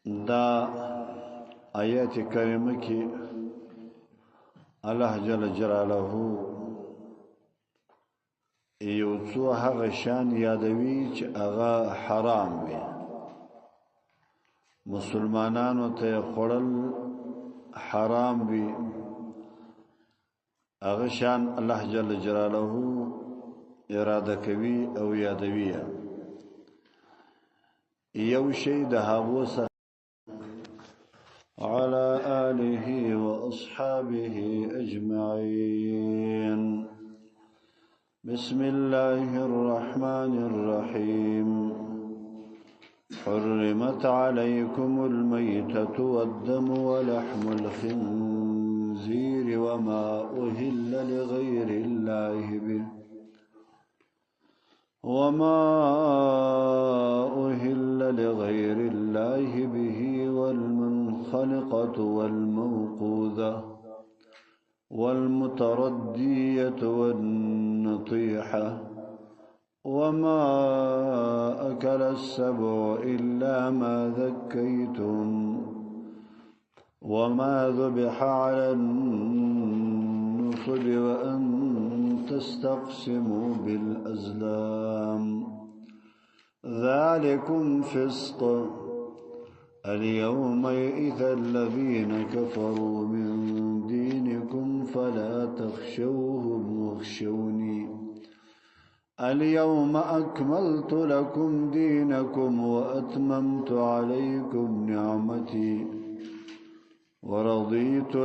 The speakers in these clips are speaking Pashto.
دا آیات کریمه کې الله جل جلاله یو څو هغه شان یادوي چې هغه حرام وي مسلمانانو ته خورل حرام وي هغه شان الله جل جلاله اراده کوي او یادوي یو شی د هغه على آله وأصحابه أجمعين بسم الله الرحمن الرحيم حرمت عليكم الميتة والدم ولحم الخنزير وما أهل لغير الله به والمنخلقة والموقوذة والمتردية والنطيحة وما أكل السبع إلا ما ذكيتم وما ذبح على النصب وأن تستقسموا بالأزلام ذلكم فسق اليوم يئس الذين كفروا من دينكم فلا تخشوهم واخشوني اليوم أكملت لكم دينكم وأتممت عليكم نعمتي ورضيت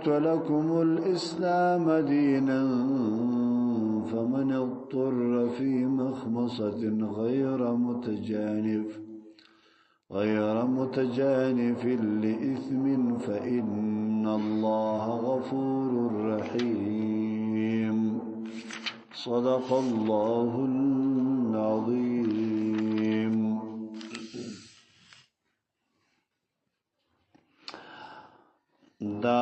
لكم الإسلام دينا فمن اضطر في مخمصة غير متجانف لإثم فإن الله غفور رحيم صدق الله العظيم. دا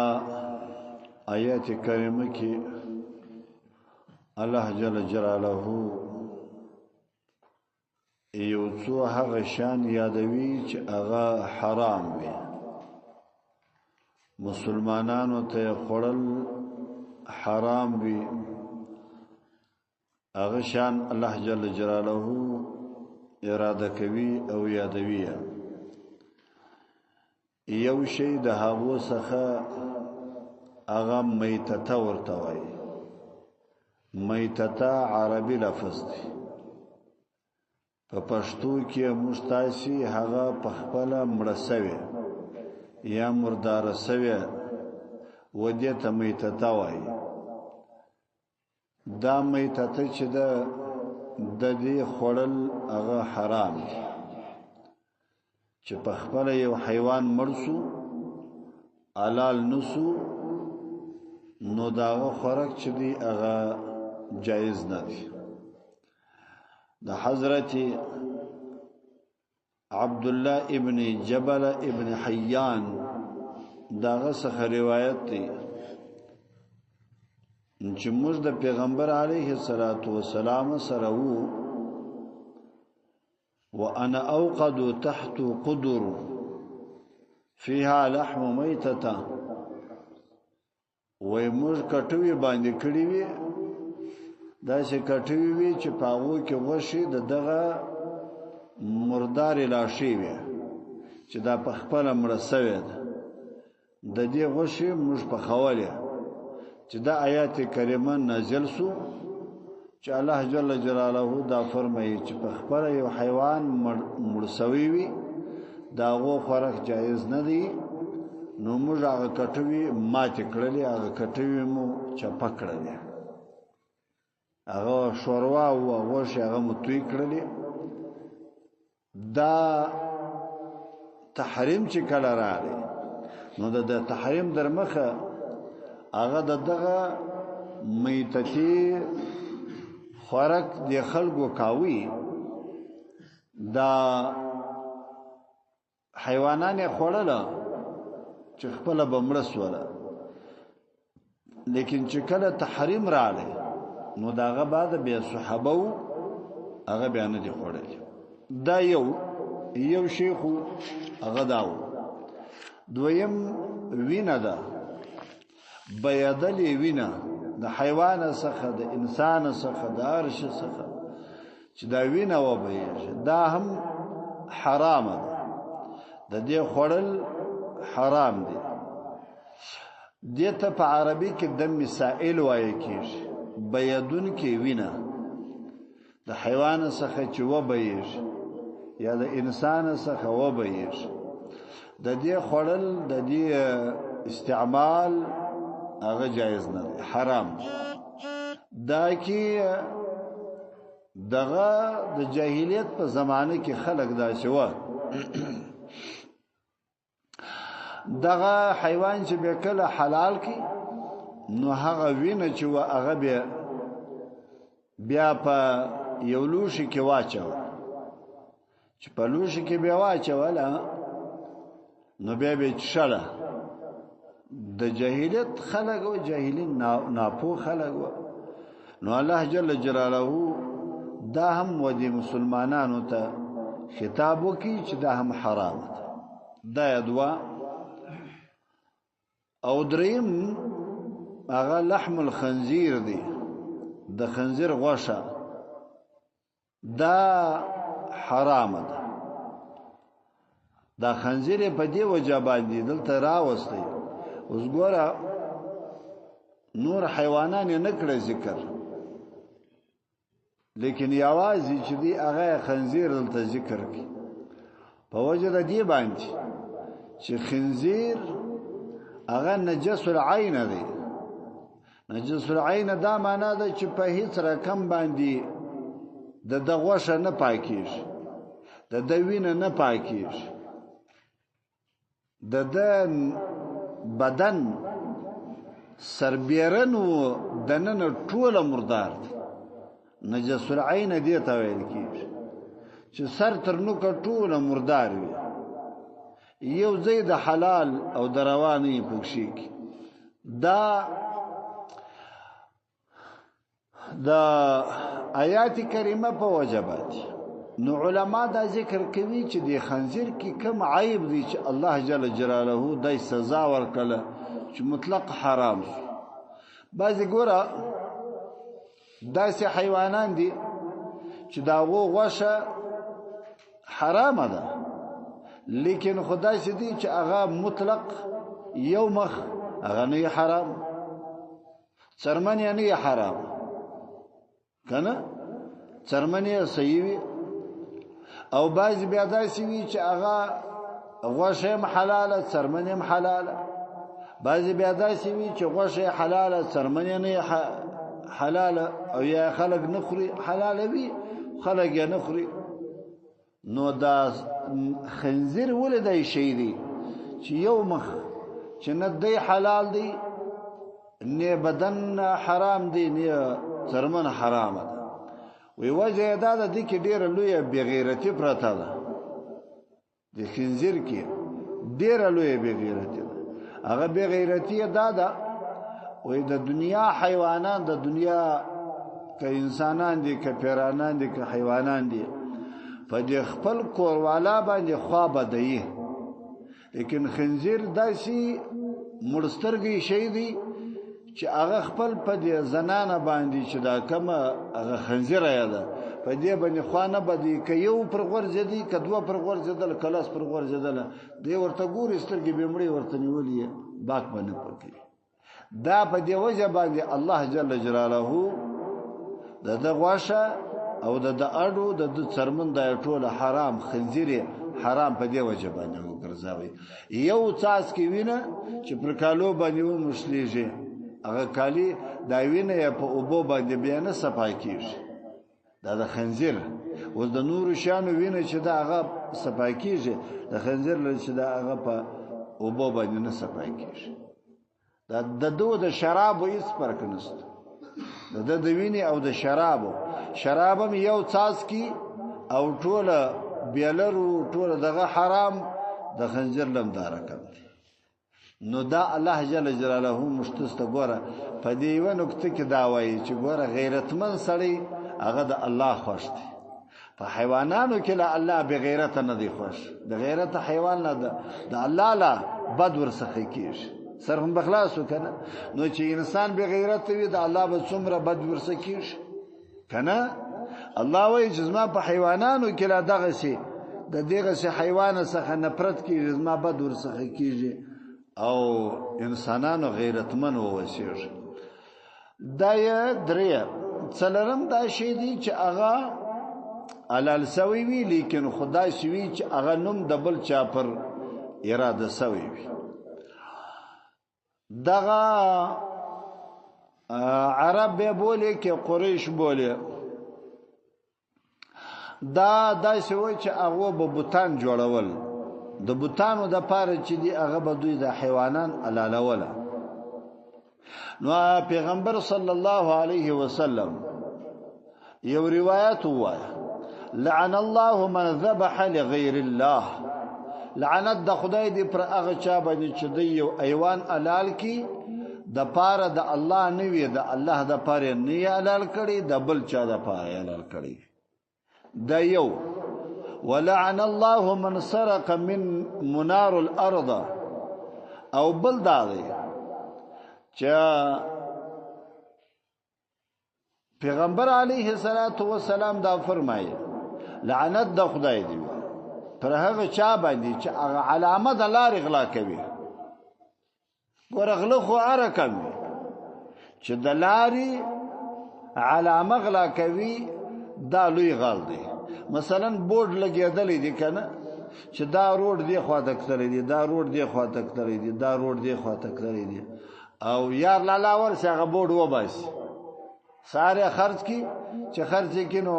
آیات کریمه کې الله جل جلاله یو څو هغه شان یادوي چې هغه حرام وي مسلمانانو ته خورل حرام وي هغه شان الله جل جلاله اراده کوي او یادوي یو شی د هغه څخه هغه میتته ورته وایي میتته عربي لفظ دی په پښتو کې مستاسی هغه په خپل مړسوي یا مردار سوي ودې ته میتته وایي دا میتته چې د دې خورل هغه حرام دی چې په خپل یو حیوان مرسو حلال نسو نو داغه خوراک چې دی هغه جایز نه دی. د حضرت عبد الله ابن جبل ابن حیان داغه څخه روایت دی چې موږ د پیغمبر علیه الصلاۃ والسلام سره وو وانا اوقد تحت قدر فيها لحم ميتة وای موږ کټوي باندې کړی وی دا چې کټوي وی چې پاغو کې وشي دغه مردار لاشي وی چې دا په خپل مرسوي ده د دې وشي موږ په خواله چې دا آیات کریمه نازل سو چې الله جل جلاله دا فرمایي چې په خپل یو حیوان مرسوي وي داغه خوراک جایز نه دی نو موږ هغه کټوي ماته کړلې هغه کټوي مو چپا کړلې هغه شوروا او غوښه هغه متوي کړلې دا تحریم چې کله راغی نو د تحریم در مخه هغه دغه میتتی خوراک د خلکو کاوي دا حیوانان خوړل چې خپل بمرس ولا لیکن چې کله تحریم راغی نو داغه بعد بیا صحابه هغه بیان دي خوړل دا یو شیخ هغه داو دویم وینه ده بیادلې وینه د حیوان څخه د انسان څخه د عرش څخه چې دا وینه و به دا هم حرام ده د دې خوړل حرام دي دته په عربي کې د مسائل وایي کیږي بیادون کې وینه د حیوان څخه چې و به یا د انسان څخه و به د دې خوړل د دې استعمال هغه جایز نه حرام دا کې دغه د جاهلیت په زمانه کې خلق دا شو دغه حیوان چې به کله حلال کی نو هغه وینه چې هغه بیا په یو لوشي کې واچو چې په لوشي کې بیا واچول نو بیا به شله د جاهلیت خلق او جاهلین ناپو خلق نو الله جل جلاله دا هم ودی مسلمانانو ته خطاب وکي چې دا هم حرام ده دا یدوا او دریم هغه لحم الخنزیر دی د خنزیر غوښه دا حرام ده دا خنزیر په دی وجه باندې دلته راوستي اوس ګوره نور حیوانات نه کړی ذکر لیکن یوازې چې دی هغه خنزیر دلته ذکر کی په وجه د دی باندې چې خنزیر هغه نجس العين دی نجس العين دا معنا ده چې په هیڅ رقم باندې د دغوشه نه پاکیږي د دوینه نه پاکیږي د بدن سربیرن و دنن ټوله مردار نجس العين دی ته ویل کیږي چې سر تر نو ټوله مردار وي یو زید حلال او دروانی پوښی دا آیات کریمه په وجبات نو علما دا ذکر کوي چې د خنزیر کې کوم عیب دی چې الله جل جلاله دای سزا ورکړه چې مطلق حرام بعضی ګوره داسې حیوانان دي چې دا غوښه حرام ده لیکن خدای چې دی چې هغه مطلق یو مخ هغه نه حرام څرمن یې نه حرام کنه څرمن یې صحیح او بعض بیا داسې وي چې هغه غوښه حلاله څرمن یې حلاله بعض بیا داسې وي چې غوښه حلاله څرمن یې نه حلاله او یا خلق نخري حلاله وي خلق یې نخري نو دا خنزیر ولدای شي دی چې یو مخ چې نه دی حلال دی نه بدن حرام دی نه څرمن حرام ده وی وجه دا د کې ډیر لوی بغیرتی پرته ده د خنزیر کې ډیر لوی بغیرتی ده هغه بغیرتی ده وی د دنیا حیوانات د دنیا که انسانان دي که پیرانان دي که حیوانان دي فدې خپل کوروالا باندې خوابه دی لیکن خنزیر داسي مرسترګي شي دی چې هغه خپل په دې زنانه باندې چې دا کومه هغه خنزیر یاده په دې باندې خوانه بدی ک یو پر غورځ دی ک دوه پر غورځ دل کلاس پر غورځ دل دی ورته ګور استرګي بمړي ورته نیولې باک باندې پکې دا په دې وجه باندې الله جل جلاله د غواشه او د اډو د څرمن د ټوله حرام خنزیر حرام په دی وجه باندې ګرځاوي یو څاس کې وینه چې پر کالو باندې و مشلیږي هغه کالی دا وینه په اوبو باندې بیان صفای کیږي دا د خنزیر او د نور شانو وینه چې دا هغه صفای کیږي د خنزیر لږ چې دا هغه په اوبو باندې نه صفای کیږي دا د دوه د شراب هیڅ فرق نشته د وینه او د شرابم یو څاس کی او ټوله بیلرو ټوله دغه حرام د خنزیر لمدار کړ نو دا الله جل جلاله مشتست ګوره په دې و نقطه کې دا وایي چې ګوره غیرتمن سړی هغه د الله خوښ دی په حیوانانو کې لا الله بغیرت نه دی خوش د غیرت حیوان نه د الله لا بد ورسخه کیږي سر هم بخلاصو کنه نو چې انسان بغیرت وي د الله به څومره بد ورسخه کیږي کنه الله وایي چې زما په حیوانانو کې لا دغه شي د دغه شي حیوان څخه نفرت کیږي زما بد ورسخه کیږي او انسانانو غیرتمن ووسیږي دا یې درې څلرم دا شی دی چې هغه علال سوی وی لیکن خدای سوی چې هغه نوم د بل چا پر اراده سوی وي دغه عرب به بوله کې قریش بوله دا داسې وای چې هغه به بوتان جوړول د بوتانو د پاره چې دی هغه به دوی د حیوانان علالوله نو پیغمبر صلی الله علیه وسلم یو روایت وای لعن الله من ذبح لغیر الله لعنت د خدای دی پر هغه چا باندې چې دی یو ایوان علال کی د پاره د الله نه وی د الله د پاره نه علال کړي د بل چا د پاره علال کړي دا یو ولعن الله من سرق من منار الارض او بل داغي چې پیغمبر علیه الصلاۃ والسلام دا فرمایي لعنت د خدای دی پر هغه چا باندې چې هغه علامه د لار اغلا کوي ورغله خو ارکم چې د لاري علامه غلا کوي دا لوی غل دی مثلا بورډ لګیدلې دي کنه چې دا روډ دی خوا تکتلې دي دا روډ دی خوا تکتلې دي دا روډ دی خوا تکتلې دي او یار لالا ورسره بورډ و بس ساره خرج کی چې خرج کینو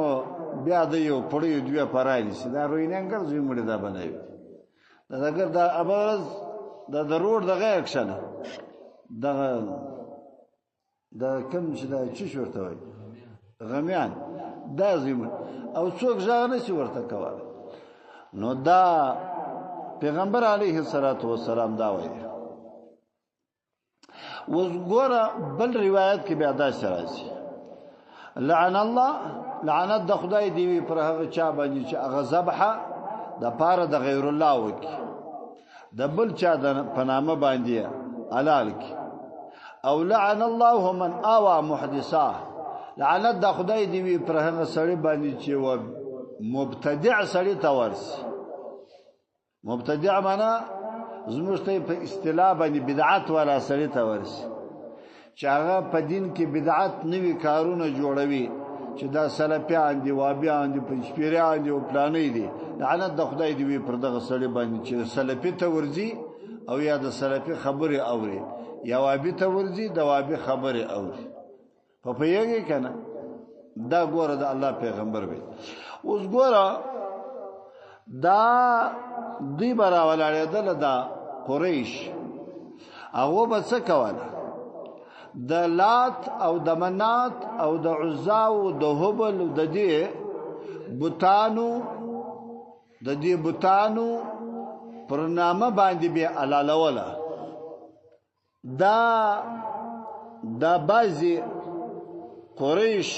بیا د یو پړی دوی پرای شي دا رویننګر زوی مړ دا بنوي دا اگر دا ابرز د روډ دغه اکشن دا کوم چې دا چی شورته وای غمیان دا زوی او څوک ځان نشي ورته کوله نو دا پیغمبر علیه الصلاۃ والسلام دا وایي وګوره بل روایت کې بیا دا راځي لعن الله لعنت د خدای دی پر هغه چا باندې چې هغه ذبحه د پاره د غیر الله وکي د بل چا د پنامه باندې حلال کی او لعن الله من اوى محدثا لعنت د خدای دی پر هغه سړی باندې چې و مبتدع سړی تورس مبتدع معنا زموږ ته په اصطلاح باندې بدعت ولا سړی تورس چې هغه په دین کې بدعت نوي کارونه جوړوي چې دا سلفیان دي وابیان دي پنځپیران دي او پلانې دي لعنت د خدای دی پر دغه سړی باندې چې سلفي ته ورځي او یا د سلفي خبره اوري یا وابي ته ورځي د وابي خبره اوري په پیږي کنه دا ګوره د الله پیغمبر وي اوس ګوره دا دی برا ولاړېدل دا قریش هغه به څه کوله د لات او د منات او د عزا او د هبل او د دې بوتانو پر نامه باندې به علالوله دا بعضی قریش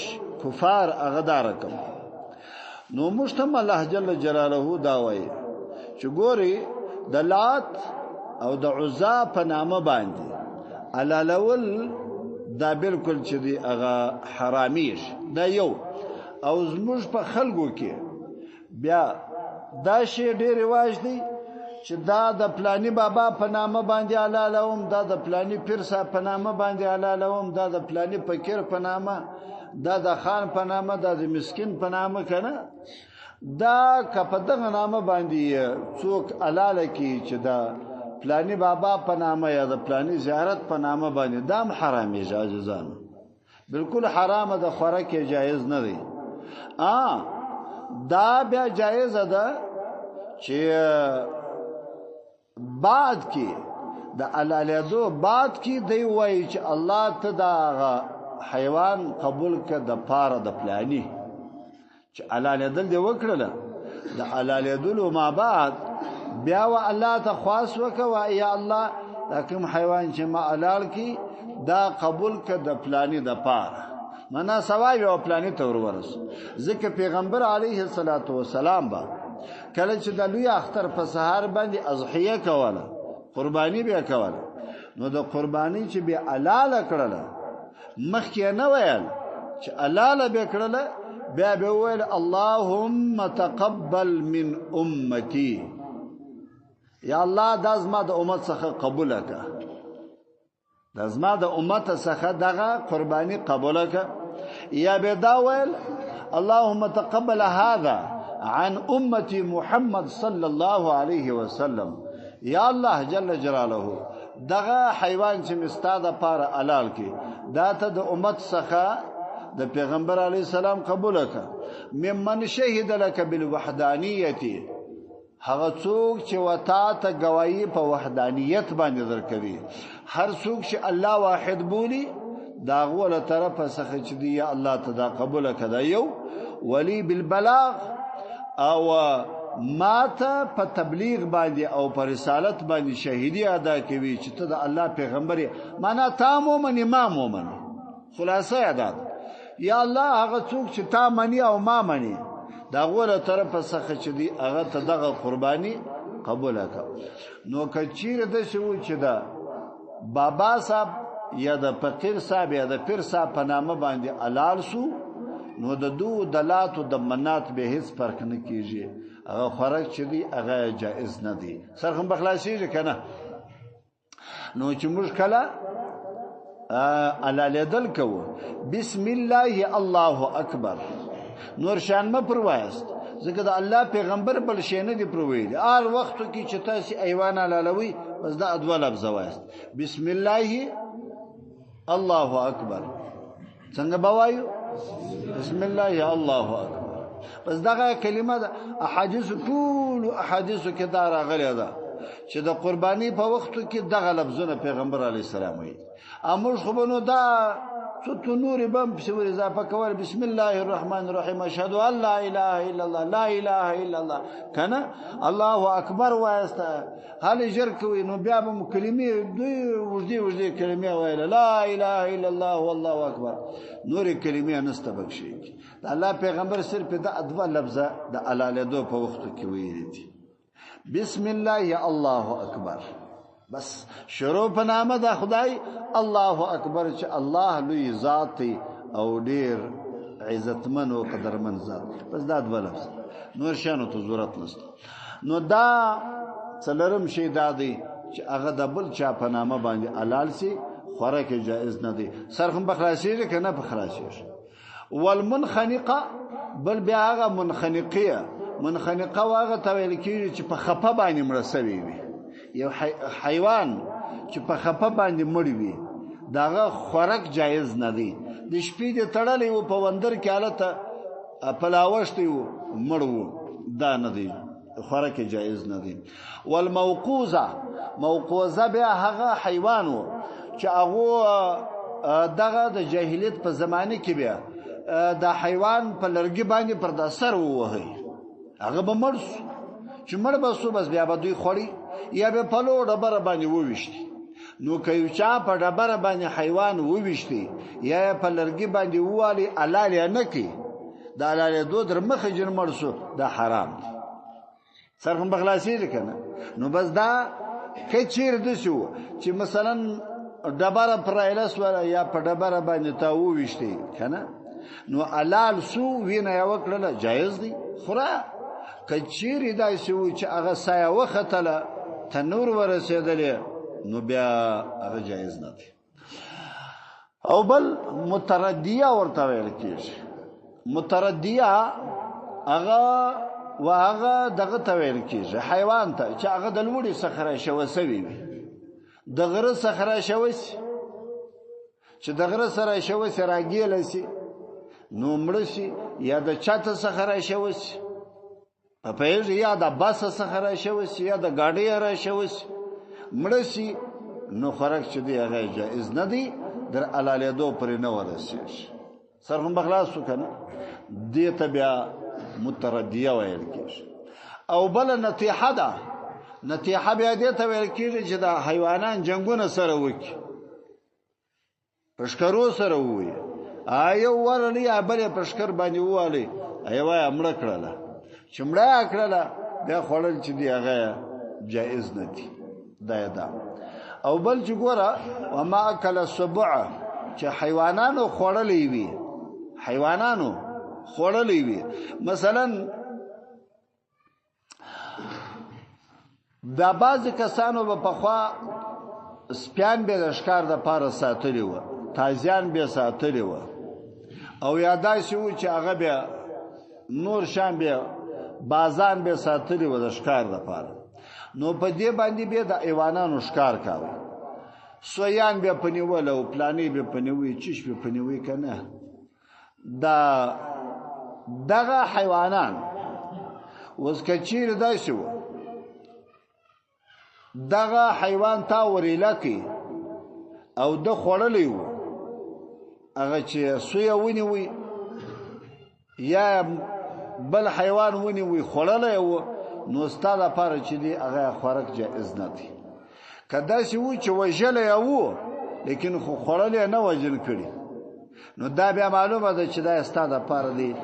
کفار اغدارکم نو مشتم الله جل جلاله دا وایي چې ګوري د لات او د عزا په نامه باندې علالول دا بالکل چې دی هغه حرامیش دا یو او زموږ په خلکو کې بیا دا شی ډیر رواج دی چې دا د پلانی بابا په نامه باندې علالوم دا د پلانی پیر صاحب په نامه باندې علالوم دا د پلانی فقیر په نامه دا د خان په نامه دا د مسکین په نامه کنه دا کپدغه نامه باندې څوک علاله کی چې دا پلانی بابا په نامه یا د پلانی زیارت په نامه باندې دام حرامي جایزان بالکل حرام ده خوراکه جایز نه دی دا بیا جایز ده چې بعد کې د علالیدو بعد کې دی وایي چې الله ته دا حیوان قبول کړه د پاره د پلانی چې علالیدل دی وکړه د علالیدلو ما بعد بیا و الله ته خاص وکوا یا الله دا کوم حیوان چې ما حلال کی دا قبول ک د پلانی د پاره منا سوای او پلانې ته ورورس ځکه پیغمبر علیه الصلاۃ والسلام با کله چې د لوی اختر په سحر باندې اضحیه کوله قربانی به کوله نو د قربانی چې به حلال کړله مخکې نه ویل چې حلال به کړله بیا به ویل اللهم تقبل من امتی یا الله د زما د امت څخه قبول کړه د زما د امت څخه دغه قربانی قبول کړه یا به دا ویل اللهم تقبل هذا عن امتي محمد صلى الله عليه وسلم یا الله جل جلاله دغه حیوان چې مستاده پاره حلال کی دا ته د امت څخه د پیغمبر علی السلام قبول کړه ممن شهد لك بالوحدانیت هغه څوک چې وتا ته گواہی په وحدانیت باندې درکوي هر څوک چې الله واحد بولی دا غوله طرفه څخه چې دی یا الله ته دا قبول کړه یو ولی بالبلاغ او ماته په تبلیغ باندې او په رسالت باندې شهیدی ادا کوي چې ته د الله پیغمبر معنا تا مؤمن ما مؤمن خلاصه ادا یا الله هغه څوک چې تا منی او ما منی دا غوړه طرف څخه چې دی هغه ته دغه قربانی قبول کړه نو کچیر د شو چې دا بابا صاحب یا د فقیر صاحب یا د پیر صاحب په نامه باندې حلال سو نو د دو دلات او د منات به هیڅ فرق نه کیږي هغه فرق چې دی هغه جائز نه دی سرخم بخلاصي کنه نو چې موږ کله علال دل کو بسم الله الله اکبر نور شان ما پروایست ځکه د الله پیغمبر بل شي نه دی پروید هر وخت کې چې تاسو ایوان علالوي بس دا ادوه لفظ وایست بسم الله الله اکبر څنګه بوایو بسم الله الله اکبر بس دغه کلمه د احادیث ټول احادیث کې دا راغلی ده چې د قربانی په وخت کې دغه لفظونه پیغمبر علی السلام وایي امر خو بنو دا څو نور بم په ور اضافه کول بسم الله الرحمن الرحیم اشهد ان لا اله الا الله لا اله الا الله کنه الله اکبر واسطه حال جر کوي نو بیا به کلمې دوی وجدي کلمې وایله لا اله الا الله والله اکبر نور کلمې نسته بخشي الله پیغمبر صرف د ادوه لفظه د علاله دو په وخت کې ویل دي بسم الله الله اکبر بس شروع په نامه د خدای الله اکبر چې الله لوی ذات او ډیر عزتمن او قدرمن ذات بس دا د لفظ نور شانو ته ضرورت نشته نو دا څلرم شی دا دی چې هغه د بل چا په نامه باندې حلال سي خوراک جائز نه دی سرخم بخلاصي کنه بخلاصي والمنخنقه بل بیا هغه منخنقه واغه تویل کیږي چې په خپه باندې مړ سوی وي یو حیوان چې په خپه باندې مړ وي داغه خوراک جایز نه دی د شپې د تړلې و په وندر کې حالت پلاوشت و مړ و دا نه دی خوراک جایز نه دی والموقوزه بیا هغه حیوان و چې هغه دغه د جاهلیت په زمانه کې بیا د حیوان په لرګي باندې پر د سر ووهي هغه به مړ چې مړ به سو بس بیا به دوی خوري یا به په لو ډبره باندې وويشتي نو کایو چا په ډبره باندې حیوان وويشتي یا په لرګي باندې والی حلال نه کی د حلال دو در مخه جن مړ سو دا حرام سرهم بخلاصي کنه نو بس دا کچیر د شو چې مثلا ډبره پر ایلس ولا یا په ډبره باندې تا وويشتي کنه نو حلال سو وینه یو کړل جایز دی خورا کچیر دا شو چې هغه سایه وختله تنور ورسېدلې نو بیا هغه جایز نه دی او بل متردیه ورته ویل کېږي متردیه هغه دغه ته ویل کېږي حیوان ته چې هغه د لوړي صخره شوسوي وي د غره صخره شوس چې د غره سره شوس راګیل شي نو مړ شي یا د چاته صخره شوس په یوه یا د باس صخره شوس یا د گاډي را شوس مړ شي نو خوراک چې دی هغه جائز نه دی در علاله دو پر نه ورسي سرهم بخلاص کنه دې ته بیا متردیه ویل کېږي او بل نتیحه ده نتیحه بیا دې ته ویل کېږي چې د حیوانان جنگونه سره وکي پښکرو سره وي ایو ورلی ابل پشکر باندې والی ایو امړه کړله چې مړه کړله بیا خړل چې دی هغه جائز نه دي دا او بل چې ګوره وما اکل السبع چې حیوانانو خړلې وي حیوانانو خړلې وي مثلا دا بعض کسانو په خوا سپیان به د ښکار د پاره ساتلی و تازیان به ساتلی و او یادای شو چې هغه به نور شان به بازان به ساتلی و د ښکار د پاره نو په دې باندې به د ایوانانو ښکار کاوه سویان به پنیول او پلانې به پنیوي چش به پنیوي کنه دغه حیوانان وس کچیر دا شو دغه حیوان تا وریلا کی او د خړلې وو هغه چې سوی ونی وي یا بل حیوان ونی وي خړلې وو نو ستاده لپاره چې دی هغه خوراک جائز نه دی کدا چې و چې وجلې وو لیکن خو خړلې نه وجل کړي نو دا بیا معلومه ده چې دا ستاده لپاره دی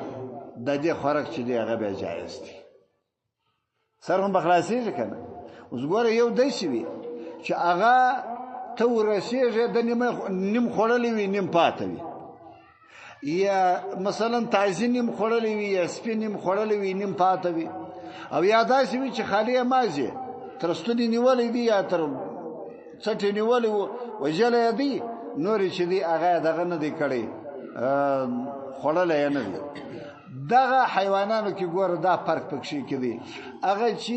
د دې خوراک چې دی هغه به جائز دی سرهم بخلاصي کنه اوس ګوره یو دای شي چې هغه ته ورسېږي د نیم خړلې وي نیم پاتې وي یا مثلا تعزین نیم خړلې وي یا سپین نیم خړلې وي نیم پاتې وي او یا داسې وي چې خالی مازه تر ستونی نیولې دي یا تر څټې نیولې وجلې دي نور چې دی هغه دغه نه دی کړی خړلې نه دی دغه حیوانانو کې ګوره دا فرق پکې کې دی هغه چې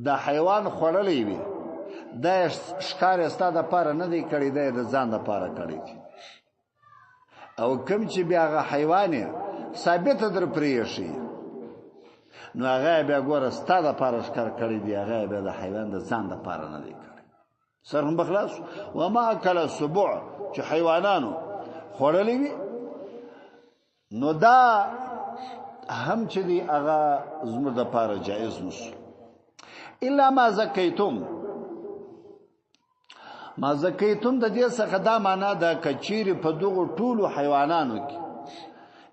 د حیوان خړلې وي د ښکار استاده لپاره نه دی کړی د ځان لپاره کړی او کوم چې بیا هغه حیوان ثابت در پرې شي نو هغه بیا ګوره ستاده لپاره ښکار کړی دی هغه بیا د حیوان د ځان لپاره نه دی کړی سرهم بخلاص وما اکل السبع چې حیوانانو خړلې وي نو دا هم چې دی هغه زموږ لپاره جائز نشو الا ما زکیتم د دې څخه دا معنا ده کچیر په دغه ټولو حیوانانو کې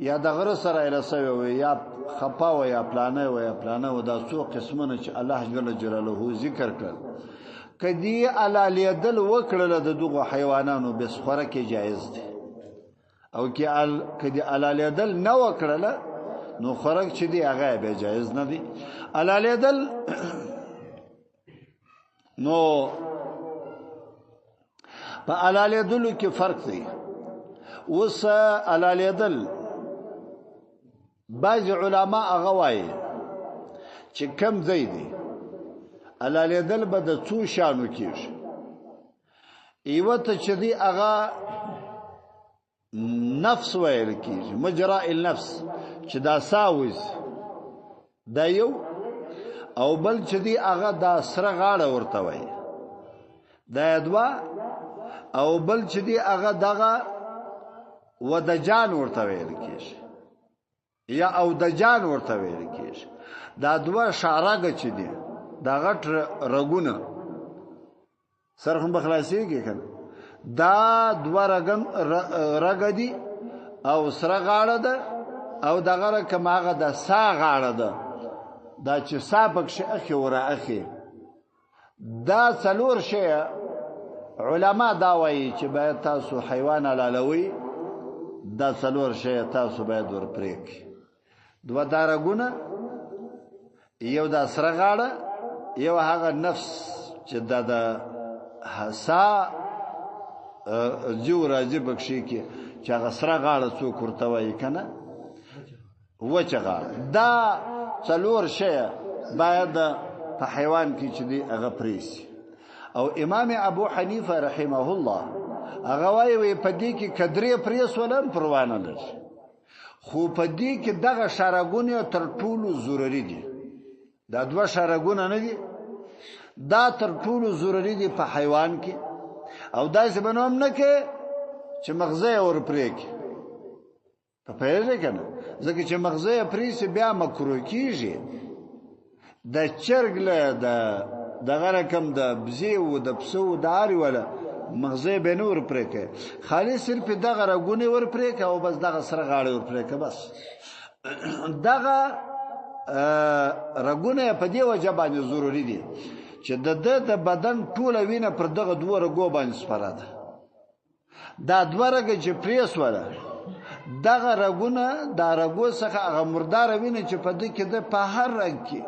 یا د غره سره رسوي یا خپا و یا پلانه و دا څو قسمونه چې الله جل جلاله ذکر کړ کدی علالیدل وکړل د دغه حیوانانو بس خوره کې جایز دي او کدی علالیدل نه وکړل نو خوره چې دی هغه به جایز نه دي علالیدل نو په علالیدل کې فرق دی وس علالیدل بعض علما هغه وایي چې کم زیدي علالیدل به د څو شانو کېږي ایوه ته چې دی هغه نفس ویل کېږي مجرا النفس چې دا ساوز دا یو او بل چې دی هغه دا سره غاړه ورته وایي دا دوا او بل چې دی هغه دغه ودجان ورته ویل کېږي یا او دجان ورته ویل کېږي دا دوا شعرګه چې دی دا غټ رګونه سره هم بخلاصي کې کنه دا دوا رګ دي او سره غاړه ده او دغه رقم هغه د سا غاړه ده دا چې سابق شي اخي ورا اخي دا څلور شي علما دا وایي چې باید تاسو حیوان علالوي دا څلور شي تاسو باید ورپریک دوه دارګونه یو د سره غاړه یو هغه نفس چې د حسا جو راځي بخشي کې چې هغه سره غاړه څوک ورته وایي کنه وچه غاړه دا څلور شی باید په حیوان کې چې دی هغه پریسي او امام ابو حنیفه رحمه الله هغه وایي په دې کې کدرې پریس ولم پروانه لري خو په دې کې دغه شرګونه تر ټولو ضروري دي دا دوه شرګونه نه دي دا تر ټولو ضروري دي په حیوان کې او داسې بنوم نه کې چې مغزه اور پرې کې په پیژه کنه ځکه چې مغزه پریس بیا مکروه کیږي د چرګ له د دغه رقم د بزی او د پسو د اړ ولا مغزه به نور پرې کې خالي صرف دغه رګونه ور پرې کې او بس دغه سره غاړه ور پرې کې بس دغه رګونه په دې وجه باندې ضروری دي چې د بدن ټول وینه پر دغه دوه رګو باندې سپاره ده دا دوه رګه چې پریس وره دغه رګونه دا رګو څخه هغه مردار وینه چې په دې کې د په هر رګ کې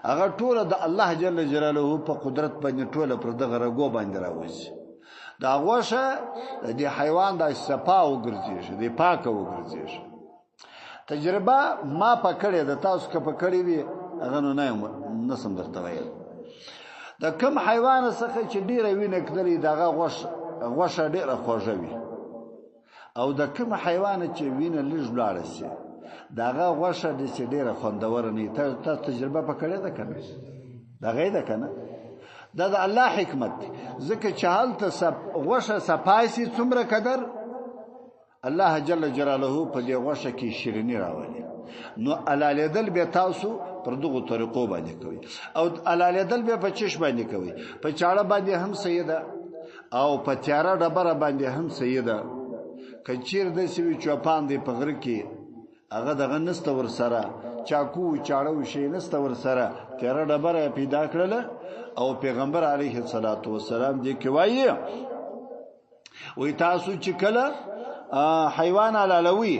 هغه ټول د الله جل جلاله په قدرت باندې ټول پر دغه رګو باندې راوځي دا غوښه د حیوان د صفا وګرځي د پاکه وګرځي تجربه ما پکړې د تاسو که پکړې وي هغه نه سم درته وایي د کوم حیوان څخه چې ډیره وینه کړي دغه غوښه ډیره خوږه وي او د کوم حیوان چې وینه لږ لاړه شي دغه غوښه د چې ډیره خوندور نه ته تجربه پکړې ده کنه دغه ده کنه دا د الله حکمت ځکه چې حالت غوښه صفایسي څومره قدر الله جل جلاله په دې غوښه کې شیرینی راولي نو علالیدل به تاسو پر دغه طریقو باندې کوي او علالیدل به په چش باندې کوي په چاړه باندې هم سیده او په تیاره ډبره باندې هم سیده کچیر د سوي چوپان دی په غره کې هغه دغه نسته ور سره چاکو چاړو شي نسته ور سره تیاره ډبره پیدا کړل او پیغمبر علیه الصلاۃ والسلام دې کوي وې تاسو چې کله حیوان علالوي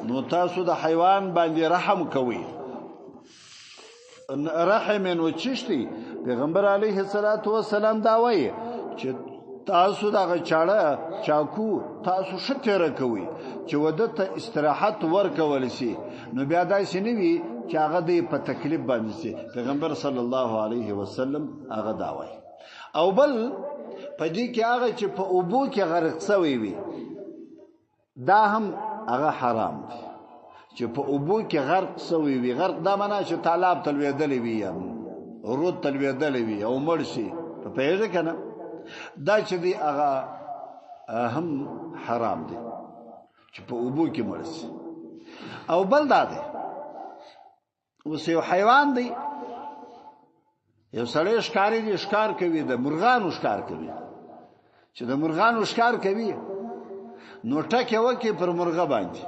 نو تاسو د حیوان باندې رحم کوي رحم نو چشتي پیغمبر علیه الصلاۃ والسلام دا وایي چې تاسو دغه چاړه چاکو تاسو شتره کوي چې ودته استراحت ورکول شي نو بیا دا شنوي چې هغه د په تکلیف باندې شي پیغمبر صلی الله علیه وسلم هغه دا وایي او بل پدې کې هغه چې په اوبو کې غرق شوی وي دا هم هغه حرام دی چې په اوبو کې غرق شوی وي غرق دا معنا چې طالب تلويدلې وي رود تلويدلې وي او مرشي په پیژه کنه دا چې دی هغه هم حرام دی چې په اوبو کې مرشي او بل دا دی اوس یو حیوان دی یو سړی ښکاری دی ښکار کوي د مرغانو ښکار کوي چې د مرغانو ښکار کوي نو ټکه وکي پر مرغه باندې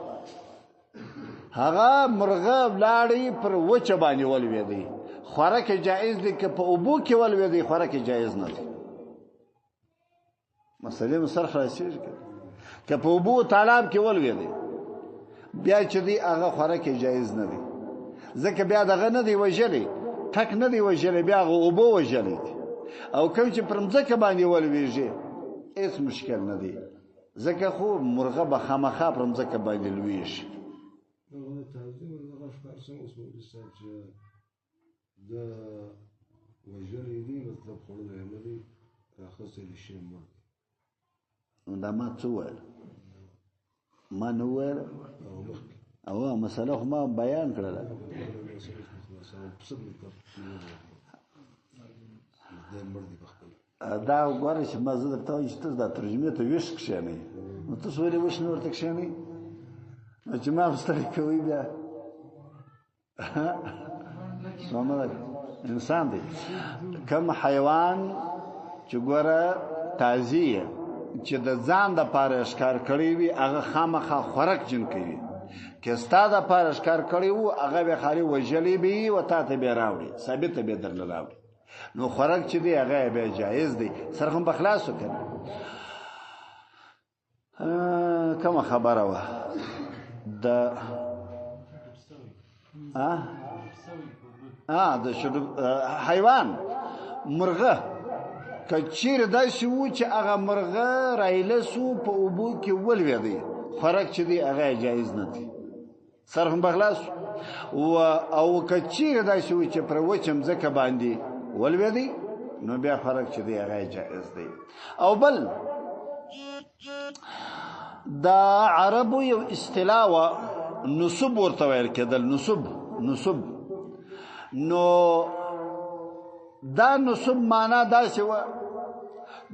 هغه مرغه لاړی پر وچه باندې ولوي دی خوراک جایز دی که په اوبو کې ولوي دی خوراک جایز نه دی مسئله مصرف راځي که په اوبو طالب کې ولوي دی بیا چې دی هغه خوراک جایز نه دی ځکه بیا دغه نه دی وجلی ټک نه دی وجلی بیا هغه اوبو وجلی او کوم چې پر مځکه باندې ولويږي هیڅ مشکل نه دی ځکه خو مرغه به خامخا پر مځکه باندې لويږي د وجلې دی مطلب خورل نه دی راخصه لشي ما دا ما څه وایي ما نو وایي او مسله خو ما بیان کړل دا وګورئ چې ما زه درته وایم چې تاسو دا ترجمه ته ویش کښېنئ نو تاسو ولې وش نه ورته کښېنئ نو چې ما ستړی کوي بیا انسان دی کوم حیوان چې ګوره تازیه چې د ځان د پاره ښکار کړی وي هغه خامخا خوراک جن کوي که ستا د پاره ښکار کړی وو هغه به خالي وجلی به او تا ته به راوړي ثابت به درل راوړي نو خوراک چې دی هغه به جایز دی سره هم بخلاص وکړي کوم خبره و د د حیوان مرغه کچیر داسې و چې هغه مرغه رایلسو په اوبو کې ولوېدی خوراک چې دی هغه جایز نه دی سره هم بخلاص او کچیر داسې و چې پر وچم ځکه باندې ولوېدی نو بیا خوراک چې دی هغه جایز دی او بل دا عربو یو اصطلاح نسب ورته ویل کېدل نسب نو دا نسب معنا دا چې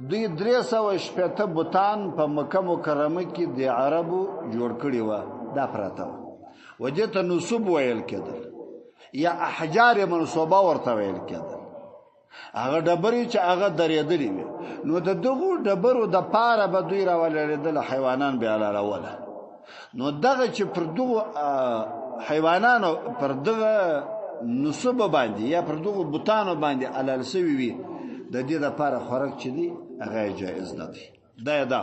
دوی 380 بوتان په مکه مکرمه کې د عربو جوړ کړي و دا پراته وجته نسب ویل کېدل یا احجار منصوبه ورته ویل کېدل هغه ډبرې چې هغه درېدلې وي نو د دغو ډبرو د پاره به دوی راولېدل حیوانان به حلاله نو دغه چې پر دغو حیوانانو پر دغه نسب باندې یا پر دغو بوتانو باندې حلال سوي وي د دې لپاره خوراک چې دی هغه جائز نه دی دا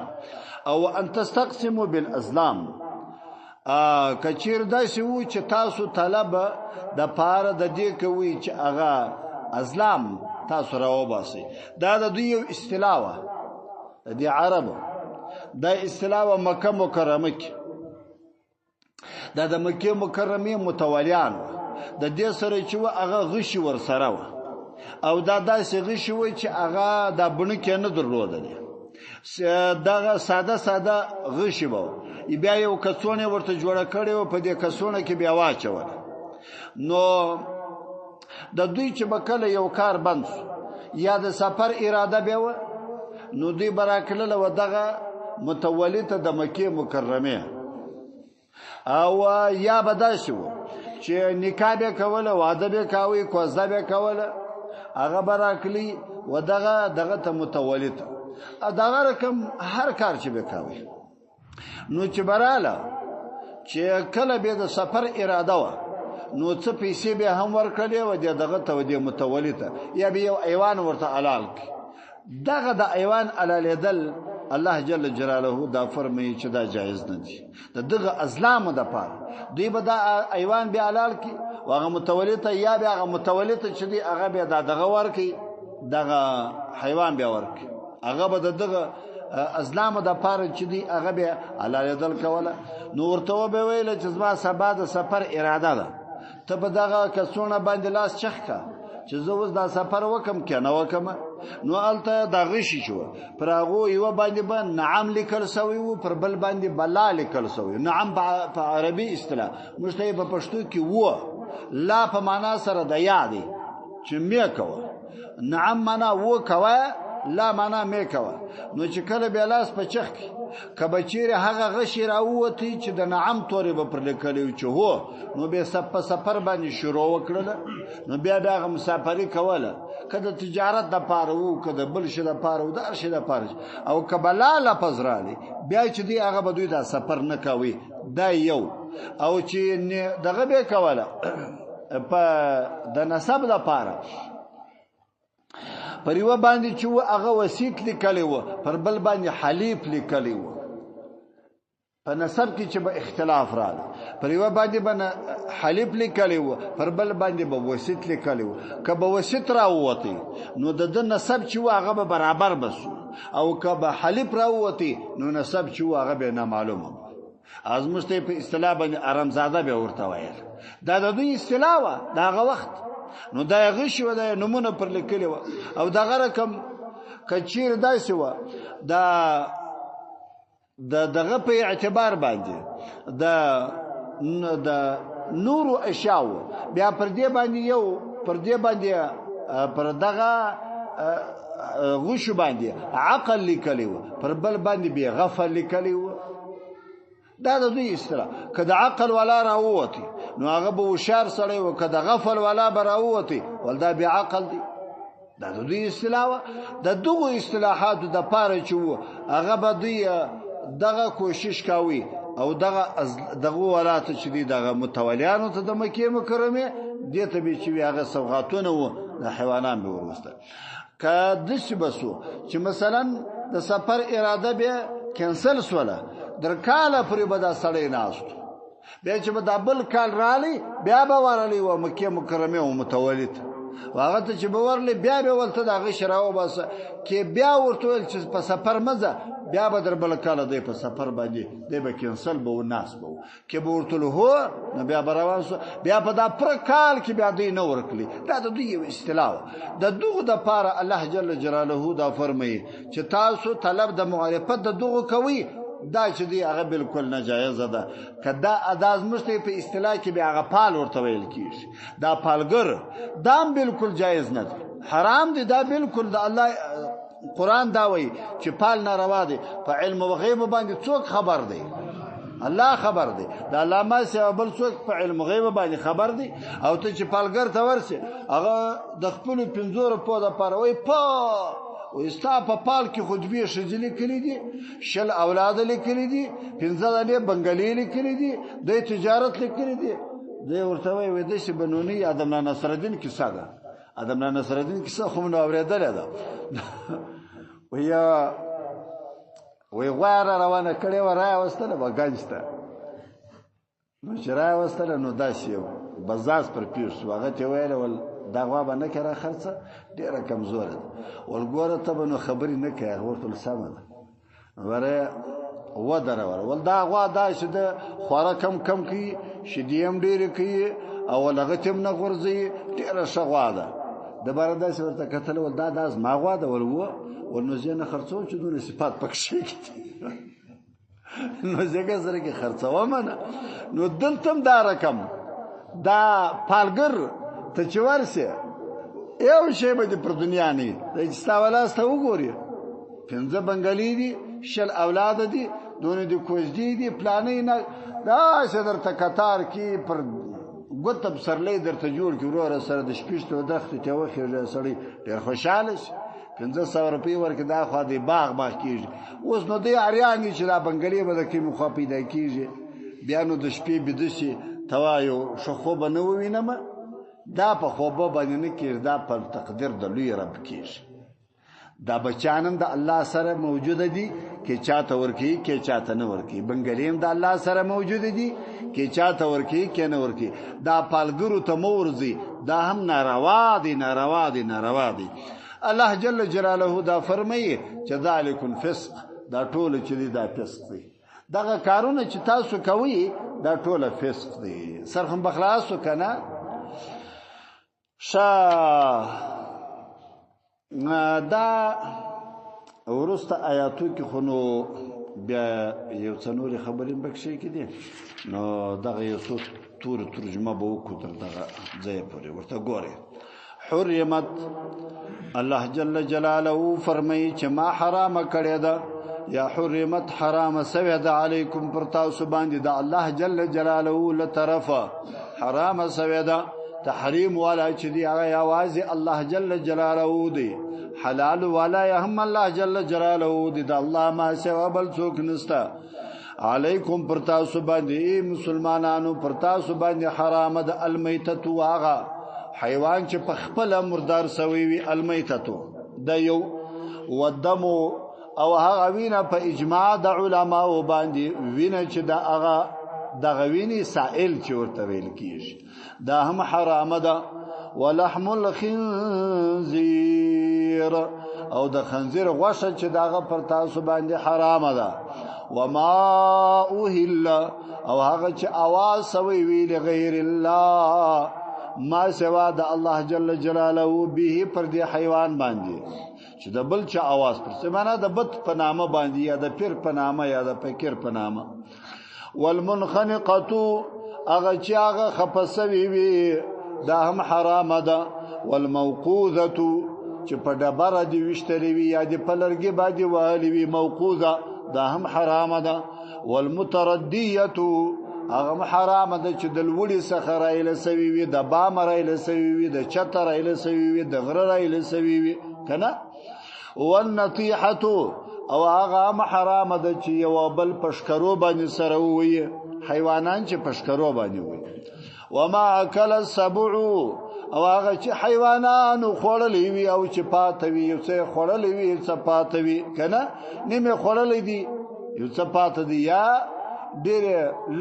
او ان تستقسموا بالازلام کچیر داسې وو چې تاسو طلب د پاره د دې کوي چې هغه ازلام تاسو راوباسي دا د دوی یو اصطلاح و د عربو دا اصطلاح و مکه مکرمه کې دا د مکه مکرمه متولیان د دې سره چې هغه غشي ور سره و او دا داسې غشي و چې هغه د بڼ کې نه درلودل دا ساده غشي وو بیا یو کڅوڼه ورته جوړه کړې و په دې کڅوڼه کې بیا واچول نو د دوی چې بکله یو کار بند یا د سفر اراده به و نو دوی براکله و دغه متولیته د مکه مکرمه او یا بداسو چې نکاح به کوله واده به کوي کوزه به کوله هغه براکلی و دغه ته متولیته دغه رقم هر کار چې به کوي نو چې براله چې کله به د سفر اراده و نو څه پیسې به هم ورکړلې و دغه ته د متولیته یا به یو ایوان ورته حلال کی دغه د ایوان حلالیدل الله جل جلاله دا فرمایي چې دا جایز نه دي دغه ازلام د پاره دوی به دا ایوان به حلال کی واغه متولیته یا به هغه متولیته چې دی هغه به دغه ورکی دغه حیوان به ورکی هغه به دغه ازلام د پاره چې دی هغه به حلالیدل کوله نو ورته به ویل چې زما سبا د سفر اراده ده ته په دغه کڅوڼه باندې لاس چخکا چې زه اوس دا سفر وکم کنه وکم نو الته دا غشي شو پر هغه یو باندې نعم لیکل سوی وو پر بل باندې بلا لیکل سوی نعم په عربي اصطلاح مشته په پښتو کې وو لا په معنا سره د یادي چې مې کوه نعم معنا وو کوه لا معنا مې کوه نو چې کله به لاس په چخ کبچیر هغه غشي راوتی چې د نعم تورې به پر لیکلو چې هو نو به سفر باندې شروع وکړه نو بیا هغه مسافری کوله کله تجارت د پاره وو کله بل شي د پاره وو د ارشد د پاره او کبلا لفظ رالی بیا چې دی هغه به دوی د سفر نه کوي دا یو او چې دغه به کوله په د نسب د پاره پر یو باندې چې هغه وسیط لیکلی و پر بل باندې حلیف لیکلی و په نسب کې چې به اختلاف راغی پر یو باندې حلیف لیکلی و پر بل باندې به وسیط لیکلی و که به وسیط راووتی نو د نسب چې هغه به برابر بسو او که به حلیف راووتی نو نسب چې هغه به نامعلومه ازمسته په اصطلاح باندې آرامزاده به ورته وایي دا د دوی اصطلاح و دغه وخت نو دا غشي و دا نمونه پر لیکلی و او دغه رقم کچیر داسې و دغه په اعتبار باندې د نور اشیاء بیا پر دې باندې یو پر دې باندې پر دغه غش باندې عقل لیکلی و پر بل باندې به غفل لیکلی و دا د دوی اصطلاح کله عقل ولا راووتی نو هغه به وشار سره و کده غفل ولا براوتی ولدا به عقل دی دا د دوی اصطلاح د دغه اصطلاحات د پاره چې هغه به دوی دغه کوشش کوي او دغه ولات چې دی دغه متولیانو ته د مکه مکرمه دته به چې هغه سوغاتونه و د حیوانان به ورسته کدش بسو چې مثلا د سفر اراده به کینسل سوله در کاله پرې به دا سړی ناست بیا چې به دا بل کال رالی بیا به ورلی و مکه مکرمه و متولید واغه ته چې به ورلی بیا به ولته دغه شراو بس کې بیا ورته چې په سفر مزه بیا به در بل کال دی په سفر باندې دی به کینسل به و ناس به کې به ورته هو نو بیا روان سو بیا په دا پر کال کې بیا دی نه ورکلی دا د دوی اصطلاح د دغه د پاره الله جل جلاله دا فرمایي چې تاسو طلب د معرفت د دغه کوي دا چې دی هغه بالکل ناجایز ده کدا اداز مشته په اصطلاح کې به هغه پال ورته ویل کیږي دا پالګر دام بالکل جایز نه حرام دي دا بالکل د الله قران دا وایي چې پال ناروا دي په علم او غیب باندې څوک خبر دی الله خبر دی دا علامه سی بل څوک په علم غیب باندې خبر دی او ته چې پالګر ته ورسې هغه د خپل 50 په د پر وای په وستا په پال کې خطبه شجلی کړی دي شل اولاد لیکلي دي 15 دې بنگالي لیکلي دي د تجارت لیکلي دي د ورته وای د شي بنونی ادم ناصر الدین کیسه ده ادم ناصر الدین کیسه خو نو اوریدل ده ویا وی غواره روانه کړې و راي واستله بغانسته نو چې راي واستله نو داسې بزاز پر پیښ شو هغه ته ویل ول دا غوا به نه کړه خرڅه ډیره کمزور ده ولګوره ته نو خبرې نه کوي ورته سم ده وره و درور ول دا غوا دا شده خوره کم کی شدیم ډیر کی او لغه تم نه غورځي ډیره شغوا ده د بار داسې ورته کتل ول دا داس ما غوا ده ولنو زینه خرڅو چې دونه صفات پکښې نو زګه سره کې خرڅو منه نو دلتم دا رقم دا پالګر ته چې ورسه یو شی به پر دنیا نه د استاولاست وګوري 15 بنگالي دي شل اولاد دي دونه دي کوزدي دي پلانې نه دا شدر ته قطار کې پر ګوتب سرلې درته جوړ کې ورور سره د شپشتو دخته ته وخه سړی ډېر خوشاله شي 1500 روپۍ ورکې دا خو دی باغ کیږي اوس نو دی اریانی چې دا بنگالي به د کې مخ پیدا کیږي بیا نو د شپې بدشي توایو شخو بنو وینم دا په خوبه باندې نه کېږي دا په تقدیر د لوی رب کېږي دا بچانم د الله سره موجود دي کې چاته ورکی کې چاته نه ورکی بنگالیم د الله سره موجود دي کې چاته ورکی کې نه ورکی دا پالګرو ته مورزي دا هم ناروا دي الله جل جلاله دا فرمایي چې ذالکن فسق دا ټول چې دی دا فسق دی دغه کارونه چې تاسو کوي دا ټول فسق دی سرخم بخلاصو کنه دا ورسته آیاتو کې خونو بیا یو څنوري خبرې بکشي کې دي نو دغه یو څو تور ترجمه به وکړو تر دغه ځای پورې ورته ګوري حرمت الله جل جلاله فرمایي چې ما حرام کړی ده یا حرمت حرام سوی ده علیکم پر تاسو باندې ده الله جل جلاله له طرفه حرام سوی ده تحریم والا چې دی هغه आवाज الله جل جلاله دی حلال والا هم الله جل جلاله دی د الله ما سوا بل څوک نستا علیکم پر تاسو باندې مسلمانانو پر تاسو باندې حرام ده المیتۃ واغه حیوان چې په خپل مردار سوی وي المیتۃ د یو ودم او هغه وینه په اجماع د علماو باندې وینه چې د هغه د غوینی سائل چې ورته ویل کیږي دا هم حرام ده ولحم الخنزير او د خنزیر غوښه چې داغه پر تاسو باندې حرام ده وما اوهل او هغه چې आवाज سوی ویل غیر الله ما سوا د الله جل جلاله به پر دې حیوان باندې چې د بل چا आवाज پر سمانه د بت په نامه باندې یا د پیر په نامه یا د فقیر په نامه والمنخنقه اغه چې هغه خپسوي وي دا هم حرام ده والموقوذه چې په ډبره دی وشتري وي یا د پلرګي باندې والی وي موقوذه دا هم حرام ده والمترديه هغه حرام ده چې د لوړي څخه رايله سوي وي د بام رايله سوي وي د چتر رايله سوي وي د غره رايله سوي وي کنه والنطيحه او هغه حرام ده چې یو بل پشکرو باندې سره وي حیوانان چې پشکرو باندې وي وما اكل السبع او هغه چې حیوانانو خورلې وي او چې پاتوي یو څه خورلې وي څه پاتوي کنه نیمه خورلې دي یو څه پات دي یا ډېر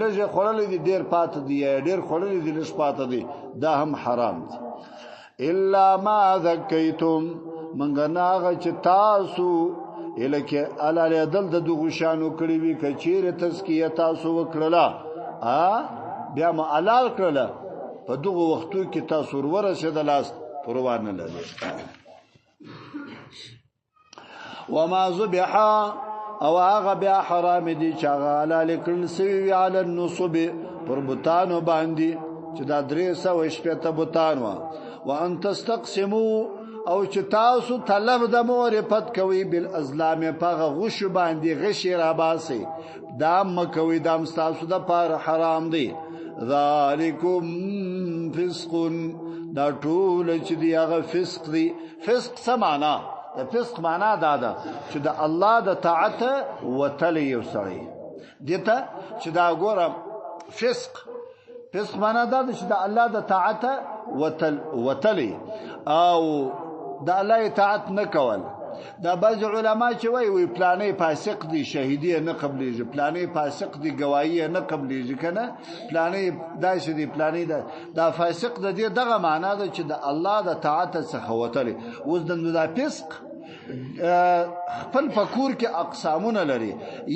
لږه خورلې دي ډېر پات دي یا ډېر خورلې دي لږ پات دي دا هم حرام دي الا ما ذکیتم منګه ناغه چې تاسو الکه الاله دل د دغه شانو کړی وی کچېره تزکیه تاسو وکړه بیا ما علال کړله په دغه وختو کې تاسو ورسېد لاس پروانه لري وما ذبح او هغه بیا حرام دي چې هغه علال کړل سوي علی النصب پر بوتانو باندې چې دا 300 بوتان و وان تستقسموا او چې تاسو طلب د معرفت کوي بالازلام پاغه غش باندې غش را باسي دا مکوي دا تاسو د پاره حرام دي ذالکم فسق دا ټول چې دی هغه فسق دی فسق څه معنا د فسق معنا دا ده چې د الله د طاعت وتل یو سړی دته چې دا ګورم فسق معنا دا ده چې د الله د طاعت وتل او د الله اطاعت نه کول دا بعض علما چې وایي پلانې فاسق دي شهیدی نه قبلېږي پلانې فاسق دي گواهی نه قبلېږي کنه پلانې داسې دي پلانې دا فاسق د دې دغه معنا ده چې د الله د طاعت څخه وتل اوس د فسق خپل فکور کې اقسامونه لري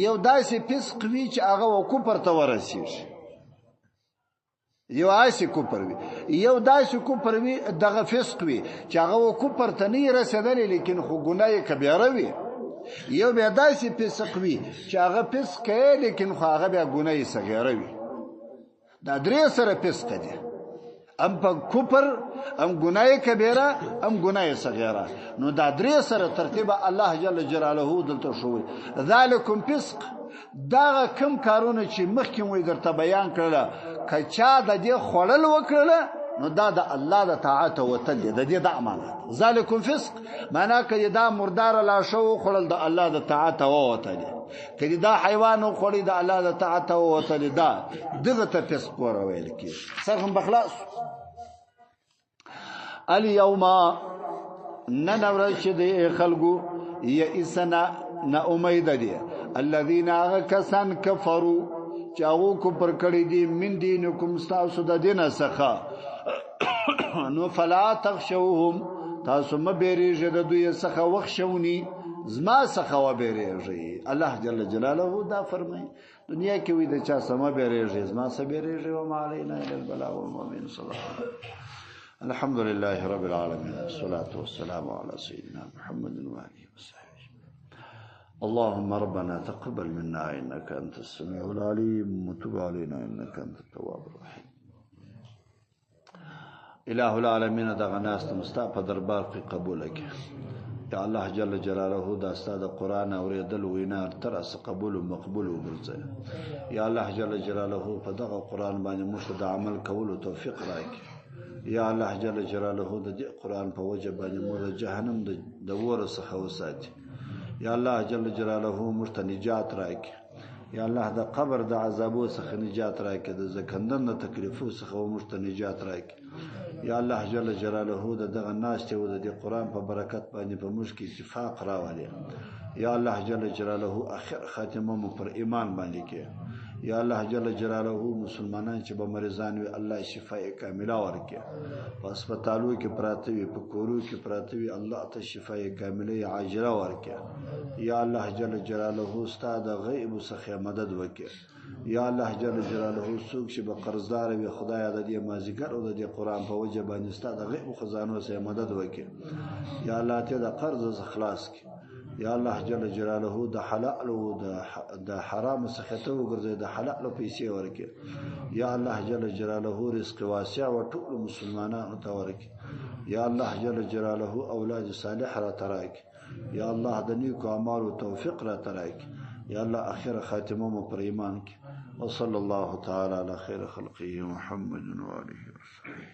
یو داسې فسق وی چې هغه وکفر ته ورسیږي یو آسی کوپر وی یو داسې کوپر وی دغه فسق وی چې هغه کوپر ته نه رسیدلی لیکن خو ګناه کبیره وی یو بیا داسې فسق وی چې هغه فسق کوي لیکن خو هغه بیا ګناه صغیره وی دا درې سره فسق دي ام په کوپر ام ګناه کبیره ام ګناه صغیره نو دا درې سره ترتیب الله جل جلاله دلته شوی ذالکم فسق دا کم کارونه چې مخکې وې درته بیان کړل کچا د دې خړل وکړل نو دا د الله د طاعت وتل د دې د امانت ذالکم فسق معنا کړي دا مردار لا شو خړل د الله د طاعت وتل کړي دا حیوان خړي د الله د طاعت وتل دا دغه ته فسق ورویل کی سرهم بخلاص الیوم ننور شدی خلقو یئسنا نا امید دی الذين كسان كفروا چاغو کفر کړی دي من دینکم تاسو د دینه څخه نو فلا تخشوهم تاسو مبریږه د دوی څخه وښونی زما څخه وبریږي الله جل جلاله دا فرمای دنیا کې وي د چا سم بریږي زما سره بریږي او علینا البلاغ والمؤمن صلی الله علیه وسلم الحمد لله رب العالمين والصلاه والسلام على سيدنا محمد وآله وصحبه اللهم ربنا تقبل منا إنك أنت السميع العليم وتب علينا إنك أنت التواب الرحيم إله العالمين دغه ناس مستعفى دربار کې قبولك يا الله جل جلاله دا استاد قرآن اوریدل وینا تر اس قبول او مقبول وګرځي یا الله جل جلاله په دغه قرآن باندې موږ د عمل کولو توفیق راکړي یا الله جل جلاله د قرآن په وجه باندې موږ جهنم د ور څخه وساتي یا الله جل جلاله مرته نجات راکړي یا الله د قبر د عذابو څخه نجات راکړي د زکندن د تکلیفو څخه مرته نجات راکړي یا الله جل جلاله دغه ناس ته د قرآن په برکت باندې په موږ کې اتفاق راولي یا الله جل جلاله اخر خاتمه مو پر ایمان باندې کې یا الله جل جلاله مسلمانان چې به مریضان وي الله شفای کامله ورکړي په هسپتالو کې پراته وي په کورو کې پراته وي الله ته شفای کامله عاجله ورکړي یا الله جل جلاله ستاد غیب څخه مدد وکړي یا الله جل جلاله څوک چې به قرضدار وي خدای د دې مازیګر او د دې قرآن په وجه باندې ستاد غیب خزانو سره مدد وکړي یا الله ته د قرض خلاص کړي یا الله جل جلاله د حلال او د حرام څخه ته وګرځي د حلال پیسې ورکړي یا الله جل جلاله رزق واسع او ټول مسلمانانو ته ورکړي یا الله جل جلاله اولاد صالح را تراک یا الله د نیکو اعمالو توفیق را تراک یا الله اخر خاتمه مو پر ایمان کې وصلی الله تعالی علی خیر خلقه محمد و آله وصحبه